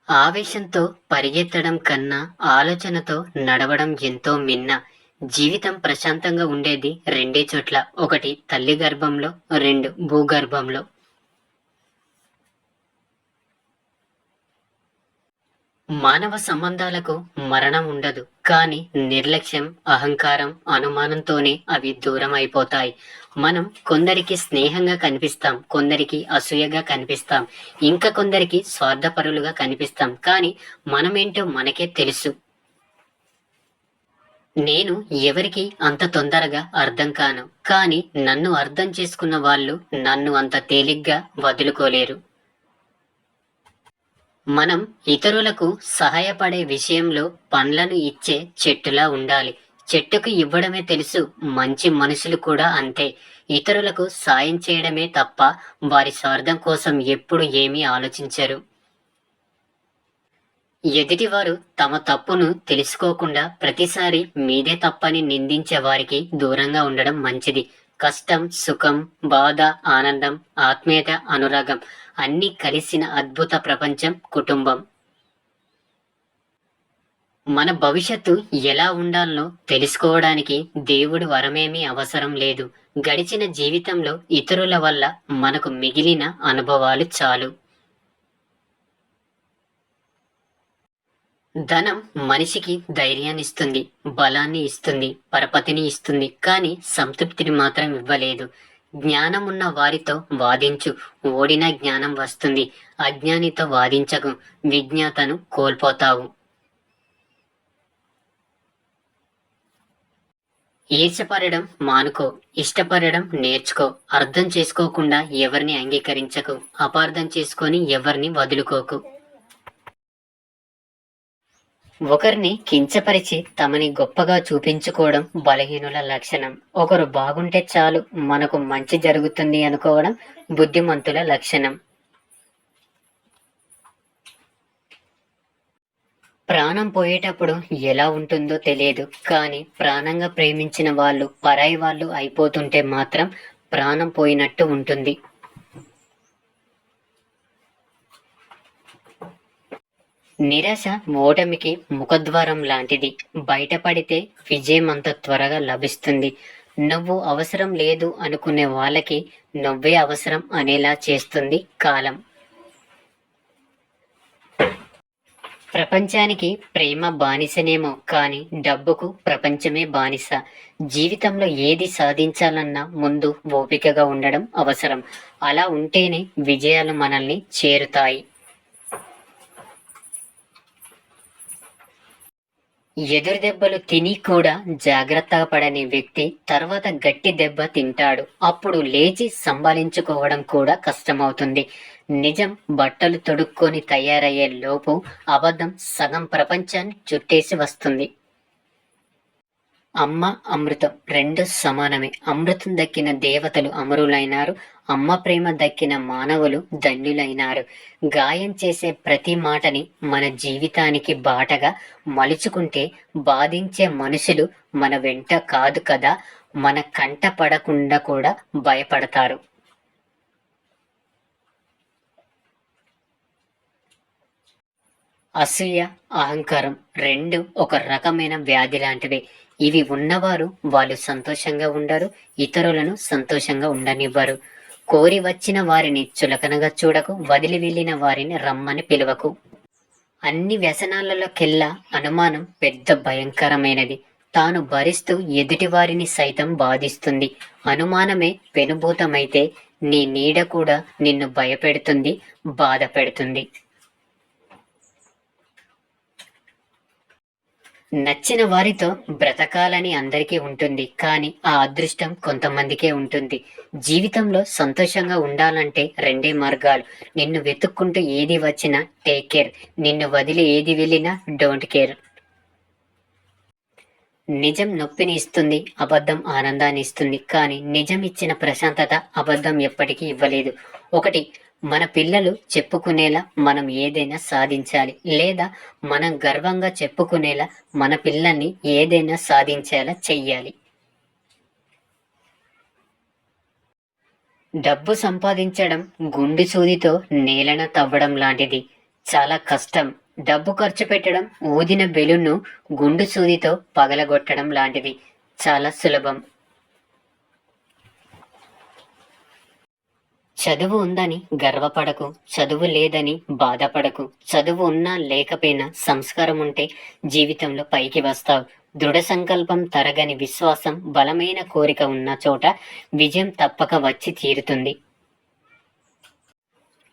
ఆవేశంతో పరిగెత్తడం కన్నా ఆలోచనతో నడవడం ఎంతో మిన్న. జీవితం ప్రశాంతంగా ఉండేది రెండే చోట్ల. ఒకటి తల్లి గర్భంలో, రెండు భూగర్భంలో. మానవ సంబంధాలకు మరణం ఉండదు. కానీ నిర్లక్ష్యం, అహంకారం, అనుమానంతోనే అవి దూరం అయిపోతాయి. మనం కొందరికి స్నేహంగా కనిపిస్తాం, కొందరికి అసూయగా కనిపిస్తాం, ఇంకా కొందరికి స్వార్థపరులుగా కనిపిస్తాం. కానీ మనమేంటో మనకే తెలుసు. నేను ఎవరికి అంత తొందరగా అర్థం కాను. కానీ నన్ను అర్థం చేసుకున్న వాళ్ళు నన్ను అంత తేలిగ్గా వదులుకోలేరు. మనం ఇతరులకు సహాయపడే విషయంలో పండ్లను ఇచ్చే చెట్టులా ఉండాలి. చెట్టుకు ఇవ్వడమే తెలుసు. మంచి మనుషులు కూడా అంతే. ఇతరులకు సాయం చేయడమే తప్ప వారి స్వార్థం కోసం ఎప్పుడు ఏమీ ఆలోచించరు. ఎదుటివారు తమ తప్పును తెలుసుకోకుండా ప్రతిసారి మీదే తప్పని నిందించే వారికి దూరంగా ఉండడం మంచిది. కష్టం, సుఖం, బాధ, ఆనందం, ఆత్మీయత, అనురాగం అన్నీ కలిసిన అద్భుత ప్రపంచం కుటుంబం. మన భవిష్యత్తు ఎలా ఉండాలనో తెలుసుకోవడానికి దేవుడు వరమేమీ అవసరం లేదు. గడిచిన జీవితంలో ఇతరుల వల్ల మనకు మిగిలిన అనుభవాలు చాలు. ధనం మనిషికి ధైర్యాన్నిస్తుంది, బలాన్ని ఇస్తుంది, పరపతిని ఇస్తుంది, కానీ సంతృప్తిని మాత్రం ఇవ్వలేదు. జ్ఞానం ఉన్న వారితో వాదించు, ఓడిన జ్ఞానం వస్తుంది. అజ్ఞానితో వాదించకు, విజ్ఞాతను కోల్పోతావు. ఈర్ష్యపడడం మానుకో, ఇష్టపడడం నేర్చుకో. అర్థం చేసుకోకుండా ఎవరిని అంగీకరించకు, అపార్థం చేసుకొని ఎవరిని వదులుకోకు. ఒకరిని కించపరిచి తమని గొప్పగా చూపించుకోవడం బలహీనుల లక్షణం. ఒకరు బాగుంటే చాలు మనకు మంచి జరుగుతుంది అనుకోవడం బుద్ధిమంతుల లక్షణం. ప్రాణం పోయేటప్పుడు ఎలా ఉంటుందో తెలియదు, కానీ ప్రాణంగా ప్రేమించిన వాళ్ళు పరాయి వాళ్ళు అయిపోతుంటే మాత్రం ప్రాణం పోయినట్టు ఉంటుంది. నిరాశ ఓటమికి ముఖద్వారం లాంటిది. బయటపడితే విజయం అంత త్వరగా లభిస్తుంది. నువ్వు అవసరం లేదు అనుకునే వాళ్ళకి నువ్వే అవసరం అనేలా చేస్తుంది కాలం. ప్రపంచానికి ప్రేమ బానిసనేమో, కానీ డబ్బుకు ప్రపంచమే బానిస. జీవితంలో ఏది సాధించాలన్నా ముందు ఓపికగా ఉండడం అవసరం. అలా ఉంటేనే విజయాలు మనల్ని చేరుతాయి. ఎదురు దెబ్బలు తిని కూడా జాగ్రత్తగా పడని వ్యక్తి తర్వాత గట్టి దెబ్బ తింటాడు. అప్పుడు లేచి సంభాళించుకోవడం కూడా కష్టమవుతుంది. నిజం బట్టలు తొడుక్కొని తయారయ్యే లోపు అబద్ధం సగం ప్రపంచాన్ని చుట్టేసి వస్తుంది. అమ్మ, అమృతం రెండు సమానమే. అమృతం దక్కిన దేవతలు అమరులైనారు, అమ్మ ప్రేమ దక్కిన మానవులు ధన్యులైనారు. గాయం చేసే ప్రతి మాటని మన జీవితానికి బాటగా మలుచుకుంటే బాధించే మనుషులు మన వెంట కాదు కదా, మన కంట పడకుండా కూడా భయపడతారు. అసూయ, అహంకారం రెండు ఒక రకమైన వ్యాధి లాంటివే. ఇవి ఉన్నవారు వాళ్ళు సంతోషంగా ఉండరు, ఇతరులను సంతోషంగా ఉండనివ్వరు. కోరి వచ్చిన వారిని చులకనగా చూడకు, వదిలి వెళ్ళిన వారిని రమ్మని పిలువకు. అన్ని వ్యసనాలలోకెల్లా అనుమానం పెద్ద భయంకరమైనది. తాను భరిస్తూ ఎదుటివారిని సైతం బాధిస్తుంది. అనుమానమే పెనుభూతమైతే నీ నీడ కూడా నిన్ను భయపెడుతుంది, బాధ పెడుతుంది. నచ్చిన వారితో బ్రతకాలని అందరికీ ఉంటుంది, కానీ ఆ అదృష్టం కొంతమందికే ఉంటుంది. జీవితంలో సంతోషంగా ఉండాలంటే రెండే మార్గాలు. నిన్ను వెతుక్కుంటూ ఏది వచ్చినా టేక్ కేర్, నిన్ను వదిలి ఏది వెళ్ళినా డోంట్ కేర్. నిజం నొప్పిని ఇస్తుంది, అబద్ధం ఆనందాన్ని ఇస్తుంది, కానీ నిజం ఇచ్చిన ప్రశాంతత అబద్ధం ఎప్పటికీ ఇవ్వలేదు. ఒకటి, మన పిల్లలు చెప్పుకునేలా మనం ఏదైనా సాధించాలి, లేదా మనం గర్వంగా చెప్పుకునేలా మన పిల్లల్ని ఏదైనా సాధించేలా చెయ్యాలి. డబ్బు సంపాదించడం గుండు సూదితో నేలను తవ్వడం లాంటిది. చాలా కష్టం. డబ్బు ఖర్చు పెట్టడం ఊదిన బెలూన్ను గుండు సూదితో పగలగొట్టడం లాంటిది. చాలా సులభం. చదువు ఉందని గర్వపడకు, చదువు లేదని బాధపడకు. చదువు ఉన్నా లేకపోయినా సంస్కారం ఉంటే జీవితంలో పైకి వస్తావు. దృఢ సంకల్పం, తరగని విశ్వాసం, బలమైన కోరిక ఉన్న చోట విజయం తప్పక వచ్చి తీరుతుంది.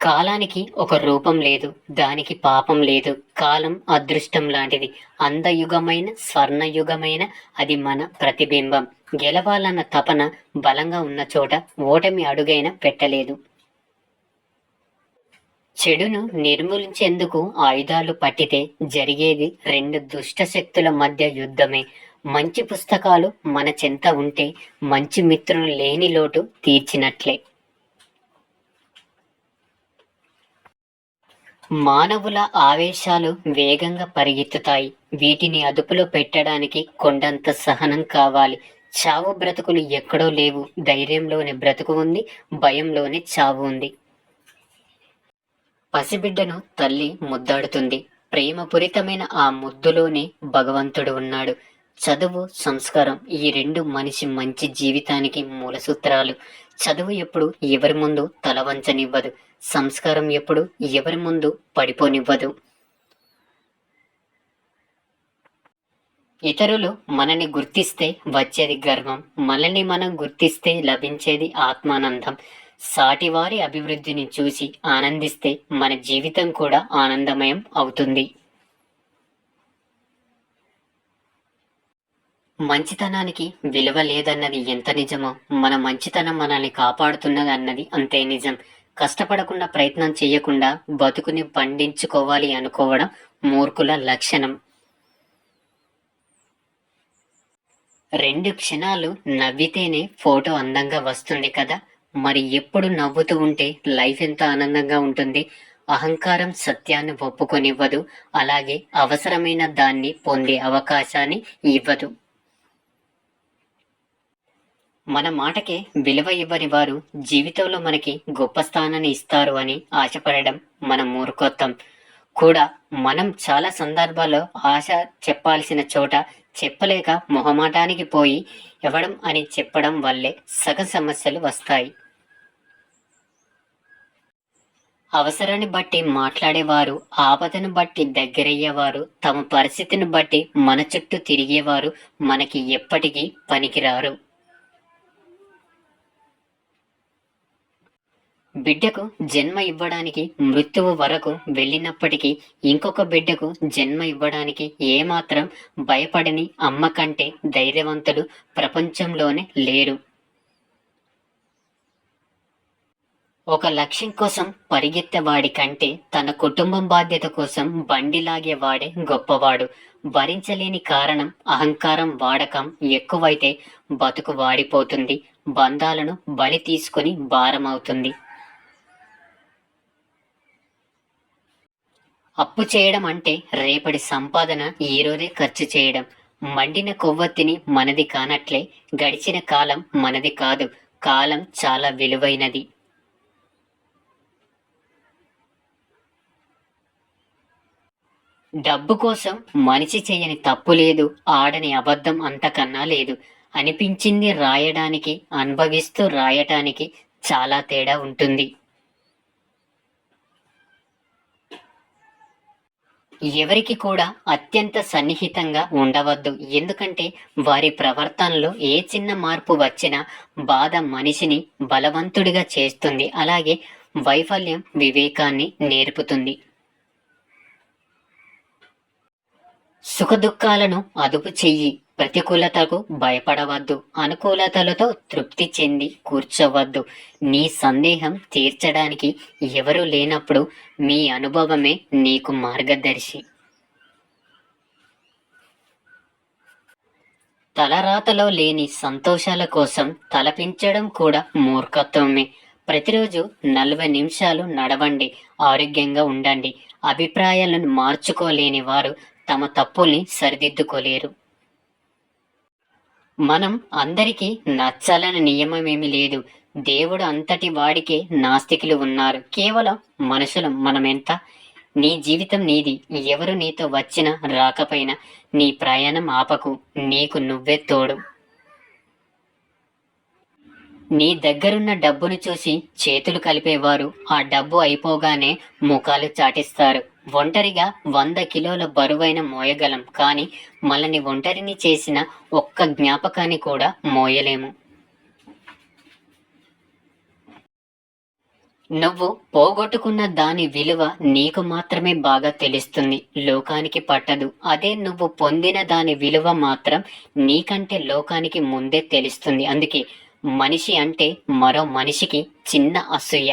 కాలానికి ఒక రూపం లేదు, దానికి పాపం లేదు. కాలం అదృష్టం లాంటిది. అందయుగమైన, స్వర్ణయుగమైన అది మన ప్రతిబింబం. గెలవాలన్న తపన బలంగా ఉన్న చోట ఓటమి అడుగైనా పెట్టలేదు. చెడును నిర్మూలించేందుకు ఆయుధాలు పట్టితే జరిగేది రెండు దుష్ట శక్తుల మధ్య యుద్ధమే. మంచి పుస్తకాలు మన చెంత ఉంటే మంచి మిత్రులు లేని లోటు తీర్చినట్లే. మానవుల ఆవేశాలు వేగంగా పరిగెత్తుతాయి. వీటిని అదుపులో పెట్టడానికి కొండంత సహనం కావాలి. చావు బ్రతుకులు ఎక్కడో లేవు. ధైర్యంలోనే బ్రతుకు ఉంది, భయంలోనే చావు ఉంది. పసిబిడ్డను తల్లి ముద్దాడుతుంది. ప్రేమపూరితమైన ఆ ముద్దులోనే భగవంతుడు ఉన్నాడు. చదువు, సంస్కారం ఈ రెండు మనిషి మంచి జీవితానికి మూల సూత్రాలు. చదువు ఎప్పుడు ఎవరి ముందు తలవంచనివ్వదు. సంస్కారం ఎప్పుడు ఎవరి ముందు పడిపోనివ్వదు. ఇతరులు మనని గుర్తిస్తే వచ్చేది గర్వం, మనల్ని మనం గుర్తిస్తే లభించేది ఆత్మానందం. సాటివారి అభివృద్ధిని చూసి ఆనందిస్తే మన జీవితం కూడా ఆనందమయం అవుతుంది. మంచితనానికి విలువ లేదన్నది ఎంత నిజమో, మన మంచితనం మనల్ని కాపాడుతున్నది అన్నది అంతే నిజం. కష్టపడకుండా, ప్రయత్నం చేయకుండా బతుకుని పండించుకోవాలి అనుకోవడం మూర్ఖుల లక్షణం. 2 క్షణాలు నవ్వితేనే ఫోటో అందంగా వస్తుంది కదా. మరి ఎప్పుడు నవ్వుతూ ఉంటే లైఫ్ ఎంత ఆనందంగా ఉంటుంది. అహంకారం సత్యాన్ని ఒప్పుకొనివ్వదు, అలాగే అవసరమైన దాన్ని పొందే అవకాశాన్ని ఇవ్వదు. మన మాటకే విలువ ఇవ్వని వారు జీవితంలో మనకి గొప్ప స్థానాన్ని ఇస్తారు అని ఆశపడడం మన మూర్ఖత్వం కూడా. మనం చాలా సందర్భాల్లో ఆశ చెప్పాల్సిన చోట చెప్పలేక మొహమాటానికి పోయి ఇవ్వడం అని చెప్పడం వల్లే సగం సమస్యలు వస్తాయి. అవసరాన్ని బట్టి మాట్లాడేవారు, ఆపదను బట్టి దగ్గరయ్యేవారు, తమ పరిస్థితిని బట్టి మన చుట్టూ తిరిగేవారు మనకి ఎప్పటికీ పనికిరారు. బిడ్డకు జన్మ ఇవ్వడానికి మృత్యువు వరకు వెళ్ళినప్పటికీ ఇంకొక బిడ్డకు జన్మ ఇవ్వడానికి ఏమాత్రం భయపడని అమ్మ కంటే ధైర్యవంతులు ప్రపంచంలోనే లేరు. ఒక లక్ష్యం కోసం పరిగెత్తేవాడి కంటే తన కుటుంబం బాధ్యత కోసం బండిలాగేవాడే గొప్పవాడు. భరించలేని కారణం అహంకారం వాడకం ఎక్కువైతే బతుకు వాడిపోతుంది, బంధాలను బలి తీసుకొని భారమవుతుంది. అప్పు చేయడం అంటే రేపటి సంపాదన ఈరోజే ఖర్చు చేయడం. మండిన కొవ్వొత్తిని మనది కానట్లే గడిచిన కాలం మనది కాదు. కాలం చాలా విలువైనది. డబ్బు కోసం మనిషి చేయని తప్పు లేదు, ఆడని అబద్ధం అంతకన్నా లేదు. అనిపించింది రాయడానికి, అనుభవిస్తూ రాయటానికి చాలా తేడా ఉంటుంది. ఎవరికి కూడా అత్యంత సన్నిహితంగా ఉండవద్దు. ఎందుకంటే వారి ప్రవర్తనలో ఏ చిన్న మార్పు వచ్చినా బాధ మనిషిని బలవంతుడిగా చేస్తుంది. అలాగే వైఫల్యం వివేకాన్ని నేర్పుతుంది. సుఖదుఖాలను అదుపు చెయ్యి. ప్రతికూలతకు భయపడవద్దు. అనుకూలతలతో తృప్తి చెంది కూర్చోవద్దు. నీ సందేహం తీర్చడానికి ఎవరు లేనప్పుడు మీ అనుభవమే నీకు మార్గదర్శి. తలరాతలో లేని సంతోషాల కోసం తలపించడం కూడా మూర్ఖత్వమే. ప్రతిరోజు 40 నిమిషాలు నడవండి, ఆరోగ్యంగా ఉండండి. అభిప్రాయాలను మార్చుకోలేని వారు తమ తప్పుల్ని సరిదిద్దుకోలేరు. మనం అందరికీ నచ్చాలని నియమమేమి లేదు. దేవుడు అంతటి వాడికే నాస్తికులు ఉన్నారు. కేవలం మనుషులు మనమెంత నీ జీవితం నీది. ఎవరు నీతో వచ్చినా రాకపోయినా నీ ప్రయాణం ఆపకు. నీకు నువ్వే తోడు. నీ దగ్గరున్న డబ్బును చూసి చేతులు కలిపేవారు ఆ డబ్బు అయిపోగానే ముఖాలు చాటిస్తారు. ఒంటరిగా 100 కిలోల బరువైన మోయగలం, కానీ మనల్ని ఒంటరిని చేసిన ఒక్క జ్ఞాపకాన్ని కూడా మోయలేము. నువ్వు పోగొట్టుకున్న దాని విలువ నీకు మాత్రమే బాగా తెలుస్తుంది, లోకానికి పట్టదు. అదే నువ్వు పొందిన దాని విలువ మాత్రం నీకంటే లోకానికి ముందే తెలుస్తుంది. అందుకే మనిషి అంటే మరో మనిషికి చిన్న అసూయ.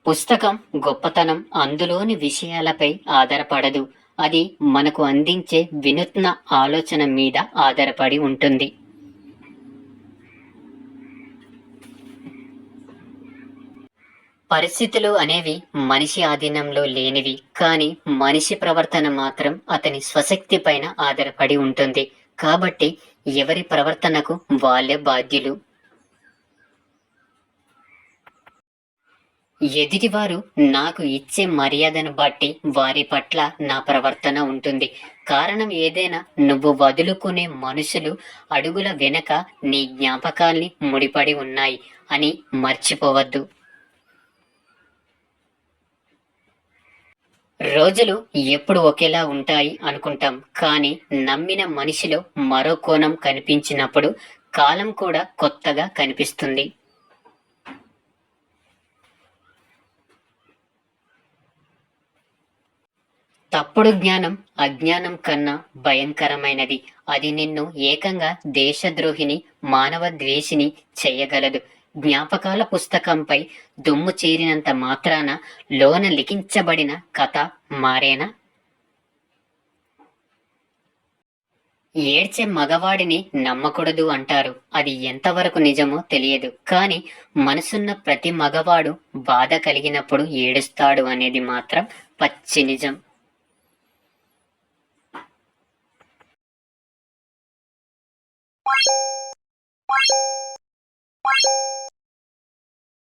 పుస్తకం గొప్పతనం అందులోని విషయాలపై ఆధారపడదు, అది మనకు అందించే వినూత్న ఆలోచన మీద ఆధారపడి ఉంటుంది. పరిస్థితులు అనేవి మనిషి ఆధీనంలో లేనివి, కానీ మనిషి ప్రవర్తన మాత్రం అతని స్వశక్తి పైన ఆధారపడి ఉంటుంది. కాబట్టి ఎవరి ప్రవర్తనకు వాళ్ళే బాధ్యులు. ఎదుటివారు నాకు ఇచ్చే మర్యాదను బట్టి వారి పట్ల నా ప్రవర్తన ఉంటుంది. కారణం ఏదైనా నువ్వు వదులుకునే మనుషులు అడుగుల వెనక నీ జ్ఞాపకాల్ని ముడిపడి ఉన్నాయి అని మర్చిపోవద్దు. రోజులు ఎప్పుడు ఒకేలా ఉంటాయి అనుకుంటాం, కానీ నమ్మిన మనిషిలో మరో కోణం కనిపించినప్పుడు కాలం కూడా కొత్తగా కనిపిస్తుంది. తప్పుడు జ్ఞానం అజ్ఞానం కన్నా భయంకరమైనది. అది నిన్ను ఏకంగా దేశద్రోహిని, మానవ ద్వేషిని చెయ్యగలదు. జ్ఞాపకాల పుస్తకంపై దుమ్ము చేరినంత మాత్రాన లోన లిఖించబడిన కథ మారేనా? ఏడ్చే మగవాడిని నమ్మకూడదు అంటారు. అది ఎంతవరకు నిజమో తెలియదు, కానీ మనసున్న ప్రతి మగవాడు బాధ కలిగినప్పుడు ఏడుస్తాడు అనేది మాత్రం పచ్చి నిజం.